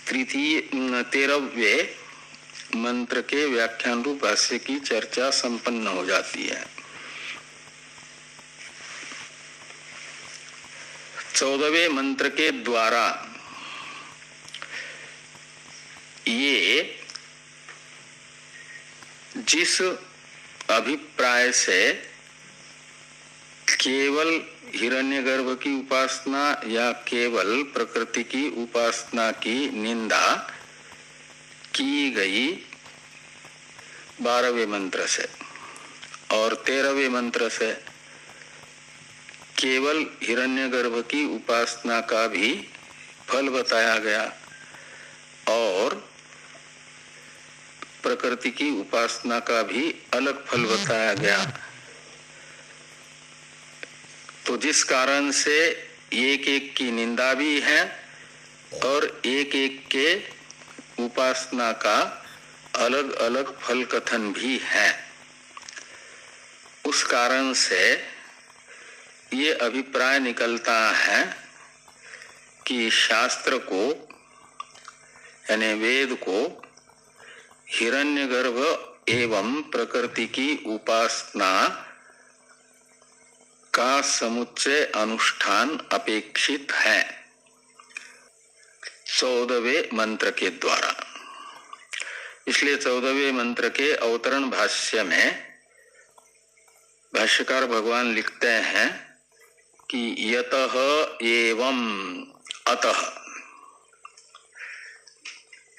13वें मंत्र के व्याख्यान रूप भाष्य की चर्चा संपन्न हो जाती है। 14वें मंत्र के द्वारा ये जिस अभिप्राय से केवल हिरण्यगर्भ की उपासना या केवल प्रकृति की उपासना की निंदा की गई 12वें मंत्र से और 13वें मंत्र से केवल हिरण्यगर्भ की उपासना का भी फल बताया गया और प्रकृति की उपासना का भी अलग फल बताया गया। तो जिस कारण से एक एक की निंदा भी है और एक एक के उपासना का अलग अलग फल कथन भी है, उस कारण से ये अभिप्राय निकलता है कि शास्त्र को यानी वेद को हिरण्यगर्भ एवं प्रकृति की उपासना का समुच्चय अनुष्ठान अपेक्षित है 14वें मंत्र के द्वारा। इसलिए 14वें मंत्र के अवतरण भाष्य में भाष्यकार भगवान लिखते हैं कि यतः एवं अतः।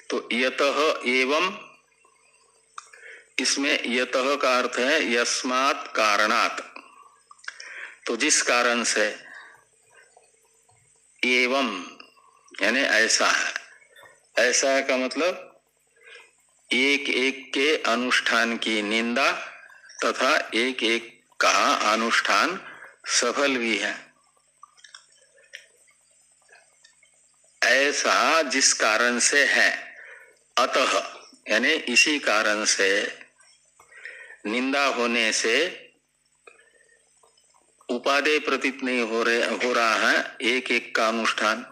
तो यतः एवं, इसमें यतः का अर्थ है यस्मात् कारणात्। तो जिस कारण से, एवं यानी ऐसा है। ऐसा है का मतलब एक एक के अनुष्ठान की निंदा तथा एक एक का अनुष्ठान सफल भी है। ऐसा जिस कारण से है, अतः यानी इसी कारण से निंदा होने से उपादेय प्रतीत नहीं हो रहा है एक एक का अनुष्ठान,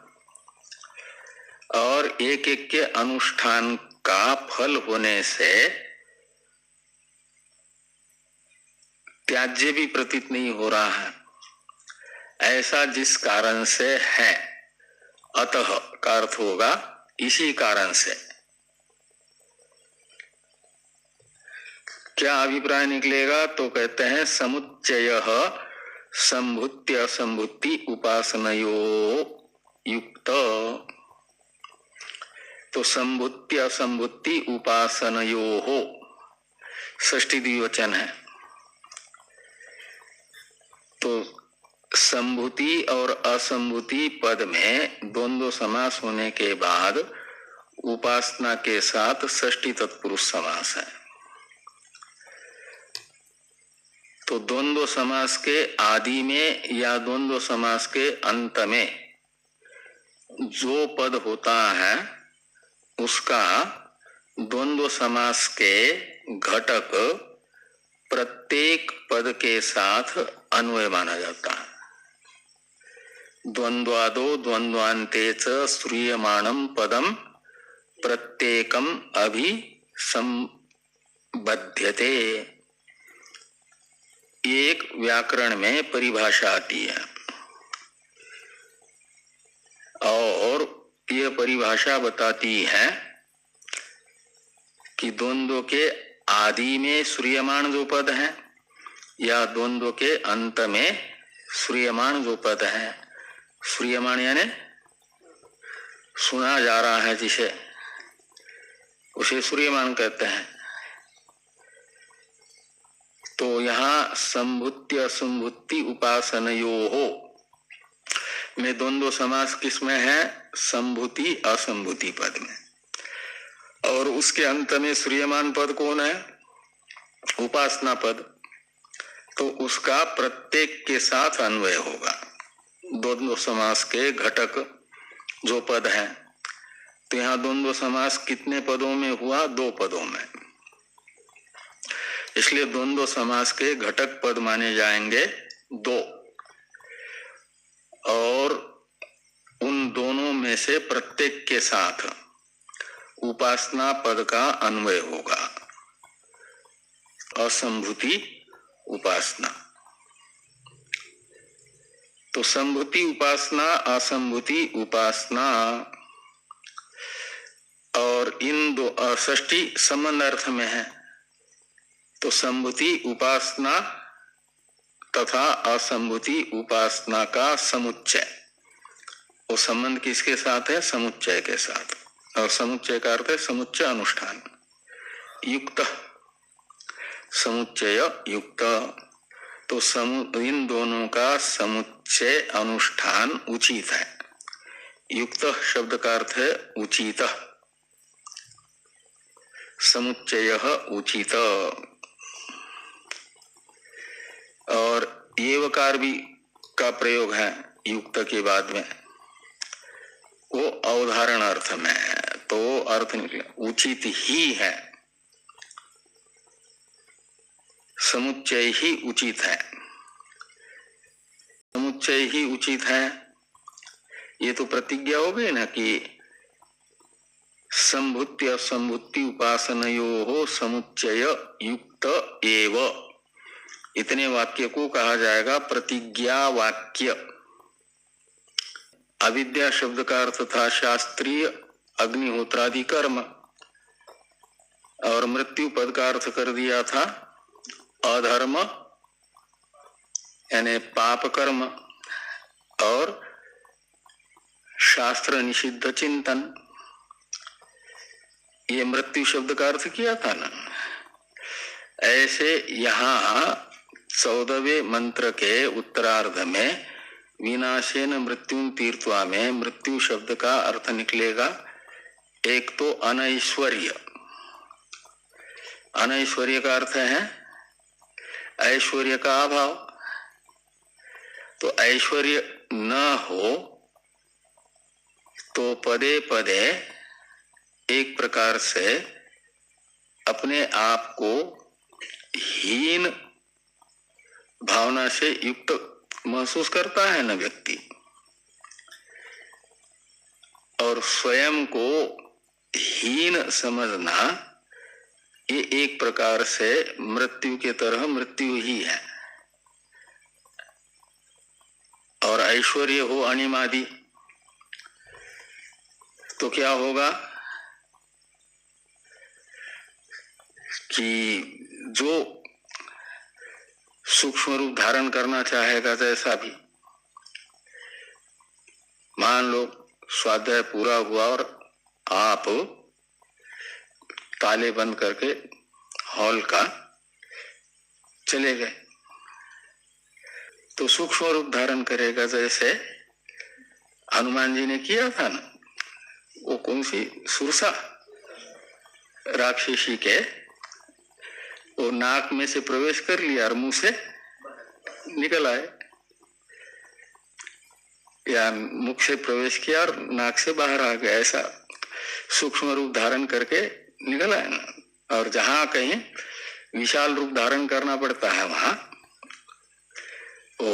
और एक एक के अनुष्ठान का फल होने से त्याज्य भी प्रतीत नहीं हो रहा है। ऐसा जिस कारण से है, अतः का अर्थ होगा इसी कारण से। क्या अभिप्राय निकलेगा? तो कहते हैं समुच्चयः संभुत्य असंभुति उपासनयो युक्त। तो संभुत्य असंभुति उपासनयो हो षष्ठी द्विवचन है। तो संभूति और असंभूति पद में द्वंद्व समास होने के बाद उपासना के साथ षष्ठी तत्पुरुष समास है। तो द्वंद्व समास के आदि में या द्वंद्व समास के अंत में जो पद होता है उसका द्वंद्व समास के घटक प्रत्येक पद के साथ अन्वय माना जाता है। द्वंद्वादो द्वंद्वान्ते च श्रूयमाणं पदम प्रत्येकम अभिसंबध्यते। एक व्याकरण में परिभाषा आती है और यह परिभाषा बताती है कि द्वंद्व के आदि में श्रूयमाण जो पद है या द्वंद्व के अंत में श्रूयमाण जो पद है, श्रूयमाण यानी सुना जा रहा है जिसे, उसे श्रूयमाण कहते हैं। तो यहाँ संभुत्य असंभुति उपासनयोः में द्वंद्व समास किसमें है? संभूति असंभूति पद में। और उसके अंत में श्रूयमान पद कौन है? उपासना पद। तो उसका प्रत्येक के साथ अन्वय होगा। द्वंद्व समास के घटक जो पद है, तो यहाँ द्वंद्व समास कितने पदों में हुआ? 2 पदों में। इसलिए द्वंद्व समास के घटक पद माने जाएंगे 2 और उन दोनों में से प्रत्येक के साथ उपासना पद का अन्वय होगा। असंभूति उपासना। तो संभूति उपासना, असंभूति उपासना और इन दो षष्ठी संबंध अर्थ में है। तो संभूति उपासना तथा असंभूति उपासना का समुच्चय, वो संबंध किसके साथ है? समुच्चय के साथ। और समुच्चय का अर्थ है समुच्चय अनुष्ठान। युक्त, समुच्चय युक्त। तो इन दोनों का समुच्चय अनुष्ठान उचित है। युक्त शब्द का अर्थ है उचित, समुच्चय उचित। और एवकार भी का प्रयोग है युक्त के बाद में, वो अवधारण अर्थ में है। तो अर्थ निकले उचित ही है, समुच्चय ही उचित है। समुच्चय ही उचित है, ये तो प्रतिज्ञा हो गई ना कि संभूति असंभूति उपासनयोः समुच्चय युक्त एव। इतने वाक्य को कहा जाएगा प्रतिज्ञा वाक्य। अविद्या शब्द का अर्थ था शास्त्रीय अग्निहोत्रादि कर्म, और मृत्यु पद का अर्थ कर दिया था अधर्म यानी पाप कर्म और शास्त्र निषिद्ध चिंतन। ये मृत्यु शब्द का अर्थ किया था ना। ऐसे यहाँ 14वें मंत्र के उत्तरार्ध में विनाशेन मृत्युं तीर्त्वा में मृत्यु शब्द का अर्थ निकलेगा एक तो अनैश्वर्य। अनैश्वर्य का अर्थ है ऐश्वर्य का अभाव। तो ऐश्वर्य न हो तो पदे पदे एक प्रकार से अपने आप को हीन भावना से युक्त महसूस करता है न व्यक्ति, और स्वयं को हीन समझना ये एक प्रकार से मृत्यु के तरह मृत्यु ही है। और ऐश्वर्य हो अनिमादि तो क्या होगा कि जो सूक्ष्म रूप धारण करना चाहेगा, जैसा भी मान लो स्वाध्याय पूरा हुआ और आप ताले बंद करके हॉल का चले गए, तो सूक्ष्म रूप धारण करेगा। जैसे हनुमान जी ने किया था ना, वो कौन सी सुरसा राक्षसी के वो नाक में से प्रवेश कर लिया और मुंह से निकल आए, या मुख से प्रवेश किया और नाक से बाहर आ गया। ऐसा सूक्ष्म रूप धारण करके निकल आए ना। और जहां कहीं विशाल रूप धारण करना पड़ता है वहां वो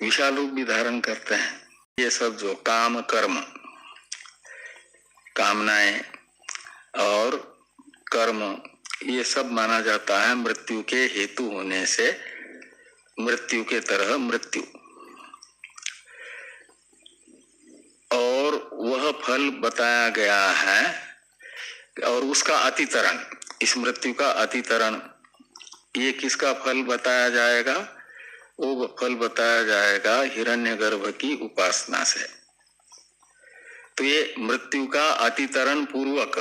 विशाल रूप भी धारण करते हैं। ये सब जो काम कर्म, कामनाएं और कर्म, ये सब माना जाता है मृत्यु के हेतु होने से मृत्यु के तरह मृत्यु। और वह फल बताया गया है और उसका अतितरण, इस मृत्यु का अतितरण, ये किसका फल बताया जाएगा? वो फल बताया जाएगा हिरण्यगर्भ की उपासना से। तो ये मृत्यु का अतितरण पूर्वक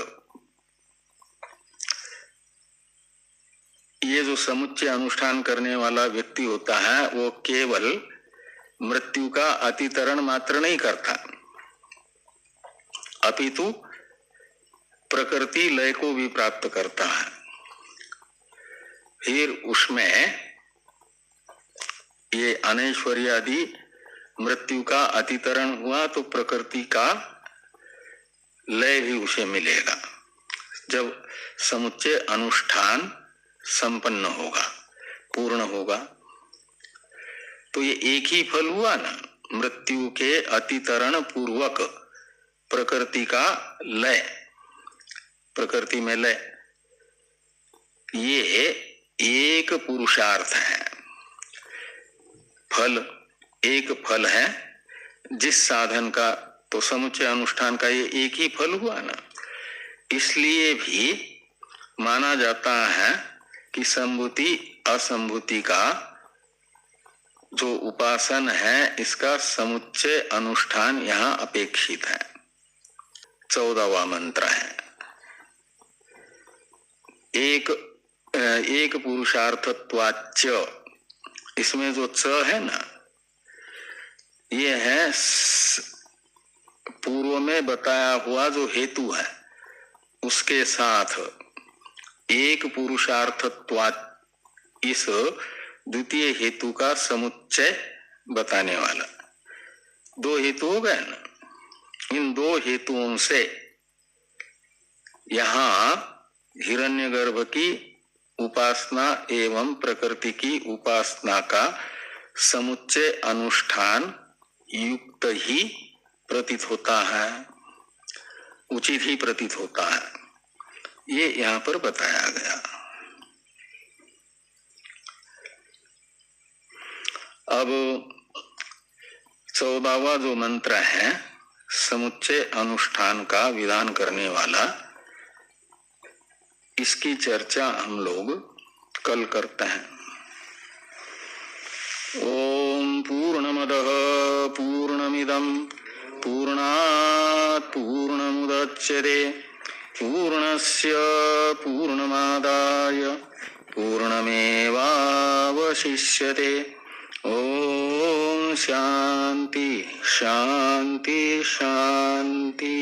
ये जो समुच्चय अनुष्ठान करने वाला व्यक्ति होता है वो केवल मृत्यु का अतितरण मात्र नहीं करता, अपितु प्रकृति लय को भी प्राप्त करता है। फिर उसमें ये अनैश्वर्यादि मृत्यु का अतितरण हुआ तो प्रकृति का लय भी उसे मिलेगा जब समुच्चय अनुष्ठान संपन्न होगा, पूर्ण होगा। तो ये एक ही फल हुआ ना, मृत्यु के अतितरण पूर्वक प्रकृति का लय, प्रकृति में लय, ये एक पुरुषार्थ है। फल, एक फल है जिस साधन का, तो समुच्चय अनुष्ठान का ये एक ही फल हुआ ना। इसलिए भी माना जाता है कि संभूति असंभूति का जो उपासन है, इसका समुच्चय अनुष्ठान यहाँ अपेक्षित है। 14वां मंत्र है, एक पुरुषार्थत्वाच्च। इसमें जो च है ना, ये है पूर्व में बताया हुआ जो हेतु है उसके साथ एक पुरुषार्थत्वाच्च, इस द्वितीय हेतु का समुच्चय बताने वाला। दो हेतु हो गए ना, इन दो हेतुओं से यहाँ हिरण्यगर्भ की उपासना एवं प्रकृति की उपासना का समुच्चय अनुष्ठान युक्त ही प्रतीत होता है, उचित ही प्रतीत होता है, ये यहाँ पर बताया गया। अब 14वां जो मंत्र है, समुच्चय अनुष्ठान का विधान करने वाला, इसकी चर्चा हम लोग कल करते हैं। ओम पूर्णमदः पूर्णमिदं पूर्णात् पूर्णमुदच्यते पूर्णस्य पूर्णमादाय पूर्णमेवावशिष्यते। ओम शांति शांति शांति।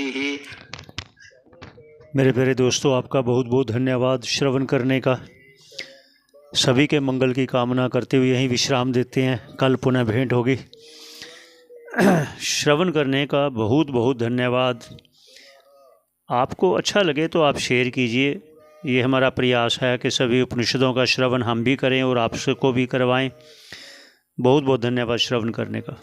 मेरे प्यारे दोस्तों, आपका बहुत बहुत धन्यवाद श्रवण करने का। सभी के मंगल की कामना करते हुए यहीं विश्राम देते हैं। कल पुनः भेंट होगी। श्रवण करने का बहुत बहुत धन्यवाद। आपको अच्छा लगे तो आप शेयर कीजिए। ये हमारा प्रयास है कि सभी उपनिषदों का श्रवण हम भी करें और आप सबको भी करवाएं। बहुत बहुत धन्यवाद श्रवण करने का।